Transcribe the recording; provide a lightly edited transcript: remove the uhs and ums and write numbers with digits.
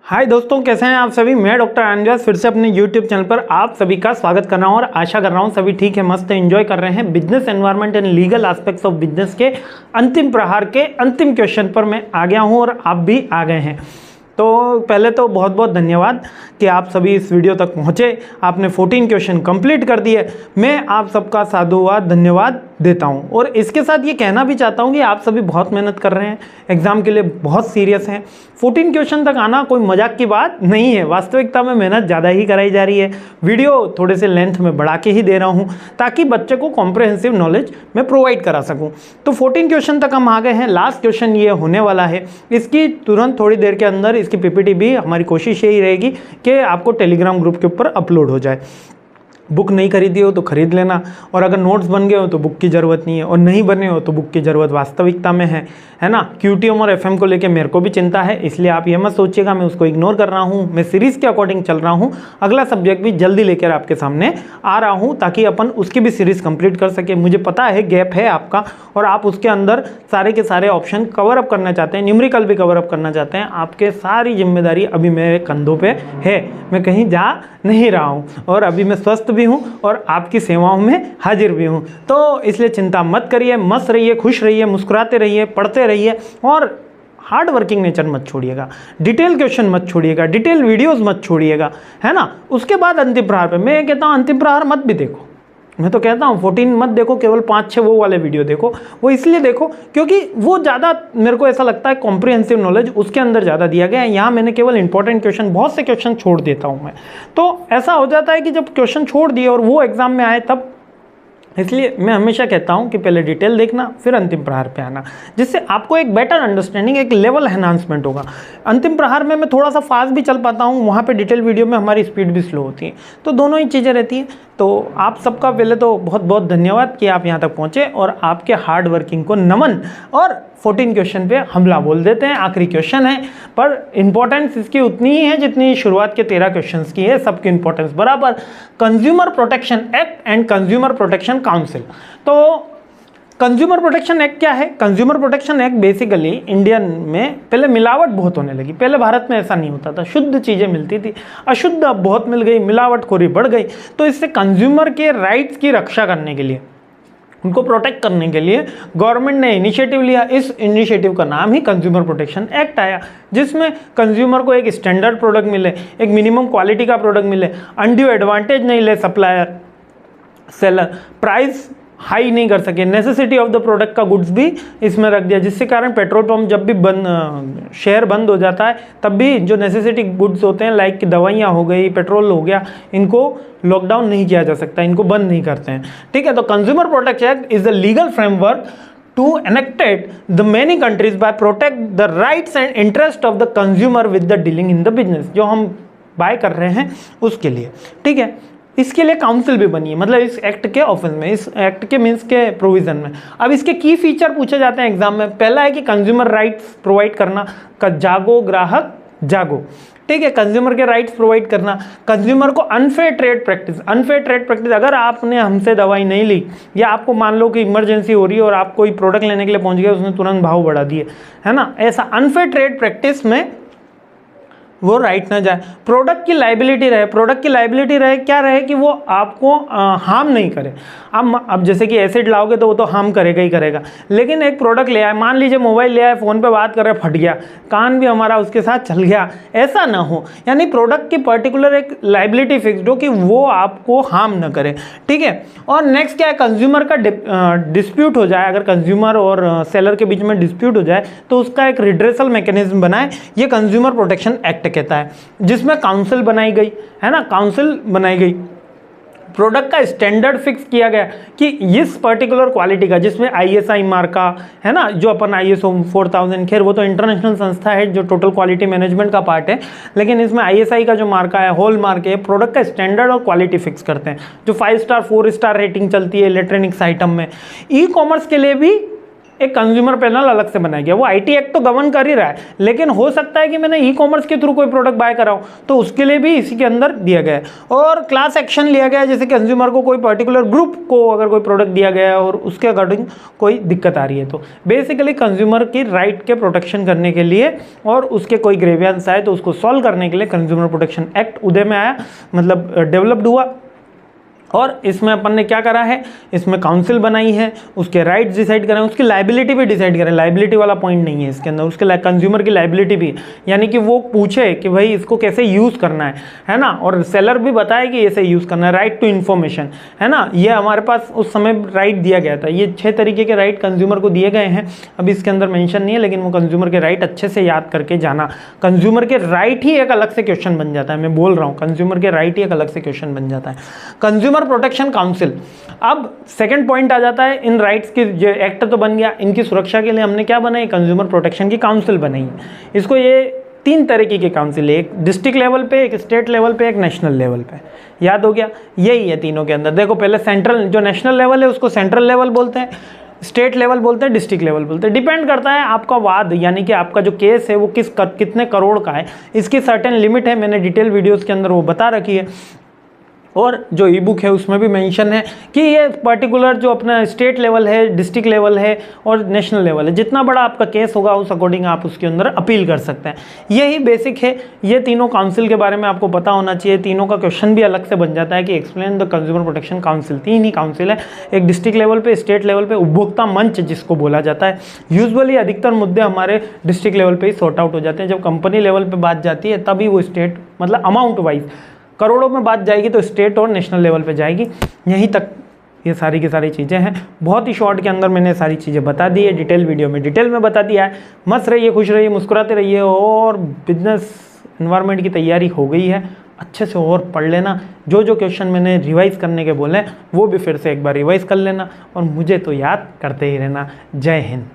हाय दोस्तों, कैसे हैं आप सभी। मैं डॉक्टर आनंद फिर से अपने यूट्यूब चैनल पर आप सभी का स्वागत कर रहा हूं और आशा कर रहा हूं सभी ठीक है, मस्त एंजॉय कर रहे हैं। Business environment and legal aspects of business के अंतिम प्रहार के अंतिम क्वेश्चन पर मैं आ गया हूं और आप भी आ गए हैं। तो पहले तो बहुत बहुत धन्यवाद कि आप सभी इस वीडियो तक पहुंचे। आपने 14 क्वेश्चन कंप्लीट कर दिए। मैं आप सबका साधुवाद धन्यवाद देता हूं और इसके साथ ये कहना भी चाहता हूं कि आप सभी बहुत मेहनत कर रहे हैं, एग्जाम के लिए बहुत सीरियस हैं। 14 क्वेश्चन तक आना कोई मजाक की बात नहीं है। वास्तविकता में मेहनत ज़्यादा ही कराई जा रही है। वीडियो थोड़े से लेंथ में बढ़ा के ही दे रहा हूँ ताकि बच्चे को कॉम्प्रहेंसिव नॉलेज मैं प्रोवाइड करा सकूँ। तो 14 क्वेश्चन तक हम आ गए हैं। लास्ट क्वेश्चन ये होने वाला है। इसकी तुरंत थोड़ी देर के अंदर इसकी पीपीटी भी हमारी कोशिश यही रहेगी कि आपको टेलीग्राम ग्रुप के ऊपर अपलोड हो जाए। बुक नहीं खरीदी हो तो खरीद लेना, और अगर नोट्स बन गए हो तो बुक की ज़रूरत नहीं है, और नहीं बने हो तो बुक की ज़रूरत वास्तविकता में है ना। क्यूटीएम और एफएम को लेके मेरे को भी चिंता है, इसलिए आप ये मत सोचिएगा मैं उसको इग्नोर कर रहा हूँ। मैं सीरीज़ के अकॉर्डिंग चल रहा हूँ। अगला सब्जेक्ट भी जल्दी लेकर आपके सामने आ रहा हूँ ताकि अपन उसकी भी सीरीज़ कंप्लीट कर सके। मुझे पता है गैप है आपका और आप उसके अंदर सारे के सारे ऑप्शन कवर अप करना चाहते हैं, न्यूमेरिकल भी कवर अप करना चाहते हैं। आपके सारी जिम्मेदारी अभी मेरे कंधों पर है, मैं कहीं जा नहीं रहा हूँ और अभी मैं स्वस्थ भी हूँ और आपकी सेवाओं में हाजिर भी हूँ। तो इसलिए चिंता मत करिए, मस्त रहिए, खुश रहिए, मुस्कुराते रहिए, पढ़ते रहिए और हार्ड वर्किंग नेचर मत छोड़िएगा। डिटेल क्वेश्चन मत छोड़िएगा, डिटेल वीडियोस मत छोड़िएगा, है ना। उसके बाद अंतिम प्रहार पे मैं कहता हूँ अंतिम प्रहार मत भी देखो। मैं तो कहता हूँ 14 मत देखो, केवल 5-6 वो वाले वीडियो देखो। वो इसलिए देखो क्योंकि वो ज़्यादा मेरे को ऐसा लगता है कॉम्प्रिहेंसिव नॉलेज उसके अंदर ज़्यादा दिया गया है। यहाँ मैंने केवल इंपॉर्टेंट क्वेश्चन, बहुत से क्वेश्चन छोड़ देता हूँ मैं। तो ऐसा हो जाता है कि जब क्वेश्चन छोड़ दिए और वो एग्जाम में आए तब, इसलिए मैं हमेशा कहता हूं कि पहले डिटेल देखना फिर अंतिम प्रहार पे आना, जिससे आपको एक बेटर अंडरस्टैंडिंग, एक लेवल एनहांसमेंट होगा। अंतिम प्रहार में मैं थोड़ा सा फास्ट भी चल पाता हूं, वहां पे डिटेल वीडियो में हमारी स्पीड भी स्लो होती है, तो दोनों ही चीज़ें रहती हैं। तो आप सबका पहले तो बहुत बहुत धन्यवाद कि आप यहाँ तक पहुँचे और आपके हार्ड वर्किंग को नमन। और 14 क्वेश्चन पे हमला बोल देते हैं, आखिरी क्वेश्चन है पर इंपॉर्टेंस इसकी उतनी ही है जितनी शुरुआत के 13 क्वेश्चंस की है, सबकी इंपॉर्टेंस बराबर। Consumer protection act and consumer protection council. तो कंज्यूमर प्रोटेक्शन एक्ट क्या है? Consumer protection act basically Indian में पहले मिलावट बहुत होने लगी। पहले भारत में ऐसा नहीं होता था, शुद्ध चीज़ें मिलती थी, अशुद्ध अब बहुत मिल गई, मिलावटखोरी बढ़ गई। तो इससे कंज्यूमर के राइट्स की रक्षा करने के लिए, उनको प्रोटेक्ट करने के लिए गवर्नमेंट ने इनिशिएटिव लिया। इस इनिशिएटिव का नाम ही कंज्यूमर प्रोटेक्शन एक्ट आया, जिसमें कंज्यूमर को एक स्टैंडर्ड प्रोडक्ट मिले, एक मिनिमम क्वालिटी का प्रोडक्ट मिले, अनड्यू एडवांटेज नहीं ले सप्लायर सेलर, प्राइस हाई नहीं कर सके, नेसेसिटी ऑफ द प्रोडक्ट का गुड्स भी इसमें रख दिया, जिससे कारण पेट्रोल पंप जब भी शहर बंद हो जाता है तब भी जो नेसेसिटी गुड्स होते हैं लाइक दवाइयाँ हो गई, पेट्रोल हो गया, इनको लॉकडाउन नहीं किया जा सकता, इनको बंद नहीं करते हैं। ठीक है, तो consumer protection act is the legal framework to enacted the many countries by protect the rights and interest of the consumer with the dealing in the business, जो हम बाय कर रहे हैं उसके लिए। ठीक है, इसके लिए काउंसिल भी बनी है, मतलब इस एक्ट के ऑफिस में, इस एक्ट के मीन्स के प्रोविजन में। अब इसके की फीचर पूछे जाते हैं एग्जाम में। पहला है कि कंज्यूमर राइट्स प्रोवाइड करना, जागो ग्राहक जागो। ठीक है, कंज्यूमर के राइट्स प्रोवाइड करना, कंज्यूमर को unfair trade practice. Unfair trade practice, अगर आपने हमसे दवाई नहीं ली या आपको मान लो कि इमरजेंसी हो रही है और आप कोई प्रोडक्ट लेने के लिए पहुंच गए, उसने तुरंत भाव बढ़ा दिए, है ना, ऐसा अनफेयर ट्रेड प्रैक्टिस में वो राइट ना जाए। प्रोडक्ट की लाइबिलिटी रहे, प्रोडक्ट की लाइबिलिटी रहे, क्या रहे कि वो आपको हार्म नहीं करे। अब जैसे कि एसिड लाओगे तो वो तो हार्म करेगा ही करेगा, लेकिन एक प्रोडक्ट ले आए, मान लीजिए मोबाइल ले आए, फ़ोन पे बात कर रहे, फट गया, कान भी हमारा उसके साथ चल गया, ऐसा ना हो। यानी प्रोडक्ट की पर्टिकुलर एक लाइबिलिटी फिक्स्ड हो कि वो आपको हार्म ना करे। ठीक है, और नेक्स्ट क्या है, कंज्यूमर का डिस्प्यूट हो जाए, अगर कंज्यूमर और सेलर के बीच में डिस्प्यूट हो जाए तो उसका एक रिड्रेसल मैकेनिज्म बनाए, ये कंज्यूमर प्रोटेक्शन एक्ट कहता है, जिसमें काउंसिल बनाई गई, है ना, काउंसिल बनाई गई। प्रोडक्ट का स्टैंडर्ड फिक्स किया गया कि इस पर्टिकुलर क्वालिटी का, जिसमें आईएसआई मार्क का, है ना, जो अपन आईएसओ 4000, खैर वो तो इंटरनेशनल संस्था है जो टोटल क्वालिटी मैनेजमेंट का पार्ट है, लेकिन इसमें आईएसआई का जो मार्क है, हॉल मार्क है, प्रोडक्ट का स्टैंडर्ड और क्वालिटी फिक्स करते हैं, जो 5 स्टार 4 स्टार रेटिंग चलती है इलेक्ट्रॉनिक्स आइटम में। ई कॉमर्स के लिए भी एक कंज्यूमर पैनल अलग से बनाया गया। वो आईटी एक्ट तो गवर्न कर ही रहा है, लेकिन हो सकता है कि मैंने ई कॉमर्स के थ्रू कोई प्रोडक्ट बाय करा हो, तो उसके लिए भी इसी के अंदर दिया गया है। और क्लास एक्शन लिया गया है, जैसे कंज्यूमर को कोई पर्टिकुलर ग्रुप को अगर कोई प्रोडक्ट दिया गया है और उसके अकॉर्डिंग कोई दिक्कत आ रही है, तो बेसिकली कंज्यूमर की राइट के प्रोटेक्शन करने के लिए और उसके कोई ग्रेवियंस आए तो उसको सॉल्व करने के लिए कंज्यूमर प्रोटेक्शन एक्ट उदय में आया, मतलब डेवलप्ड हुआ। और इसमें अपन ने क्या करा है, इसमें काउंसिल बनाई है, उसके राइट्स डिसाइड करें, उसकी लाइबिलिटी भी डिसाइड करें। लाइबिलिटी वाला पॉइंट नहीं है इसके अंदर, उसके कंज्यूमर की लाइबिलिटी भी, यानी कि वो पूछे कि भाई इसको कैसे यूज़ करना है ना, और सेलर भी बताए कि ऐसे यूज़ करना है। राइट टू इन्फॉर्मेशन है ना, ये हमारे पास उस समय राइट दिया गया था। ये 6 तरीके के राइट कंज्यूमर को दिए गए हैं, अभी इसके अंदर मेंशन नहीं है, लेकिन वो कंज्यूमर के राइट अच्छे से याद करके जाना। कंज्यूमर के राइट ही एक अलग से क्वेश्चन बन जाता है, मैं बोल रहा हूँ, कंज्यूमर के राइट ही एक अलग से क्वेश्चन बन जाता है। कंज्यूमर प्रोटेक्शन काउंसिल, अब सेकंड पॉइंट आ जाता है, इन राइट्स की जो एक्ट तो बन गया, इनकी सुरक्षा के लिए हमने क्या बनाई, कंज्यूमर प्रोटेक्शन की काउंसिल बनाई है। इसको ये 3 तरीके की काउंसिल है, एक डिस्ट्रिक्ट लेवल पे, एक स्टेट लेवल पे, एक नेशनल लेवल पे। याद हो गया, यही है तीनों के अंदर। देखो पहले सेंट्रल, जो नेशनल लेवल है उसको सेंट्रल लेवल बोलते हैं, स्टेट लेवल बोलते हैं, डिस्ट्रिक्ट लेवल बोलते हैं। डिपेंड करता है आपका वाद, यानी कि आपका जो केस है वो कितने करोड़ का है, इसकी सर्टेन लिमिट है, मैंने डिटेल वीडियोस के अंदर वो बता रखी है। और जो ई बुक है उसमें भी मेंशन है कि ये पर्टिकुलर जो अपना स्टेट लेवल है, डिस्ट्रिक्ट लेवल है और नेशनल लेवल है, जितना बड़ा आपका केस होगा उस अकॉर्डिंग आप उसके अंदर अपील कर सकते हैं। यही बेसिक है, ये तीनों काउंसिल के बारे में आपको पता होना चाहिए। तीनों का क्वेश्चन भी अलग से बन जाता है कि explain the consumer protection council. 3 he council है, एक डिस्ट्रिक्ट लेवल पे, स्टेट लेवल पे, उपभोक्ता मंच जिसको बोला जाता है। यूजुअली अधिकतर मुद्दे हमारे डिस्ट्रिक्ट लेवल पे ही सॉर्ट आउट हो जाते हैं। जब कंपनी लेवल पे बात जाती है तभी वो स्टेट, मतलब अमाउंट वाइज करोड़ों में बात जाएगी तो स्टेट और नेशनल लेवल पे जाएगी। यहीं तक ये सारी की सारी चीज़ें हैं। बहुत ही शॉर्ट के अंदर मैंने सारी चीज़ें बता दी है, डिटेल वीडियो में डिटेल में बता दिया है। मस्त रहिए, खुश रहिए, मुस्कुराते रहिए। और बिजनेस एनवायरनमेंट की तैयारी हो गई है, अच्छे से और पढ़ लेना। जो जो क्वेश्चन मैंने रिवाइज करने के बोले वो भी फिर से एक बार रिवाइज कर लेना, और मुझे तो याद करते ही रहना। जय हिंद।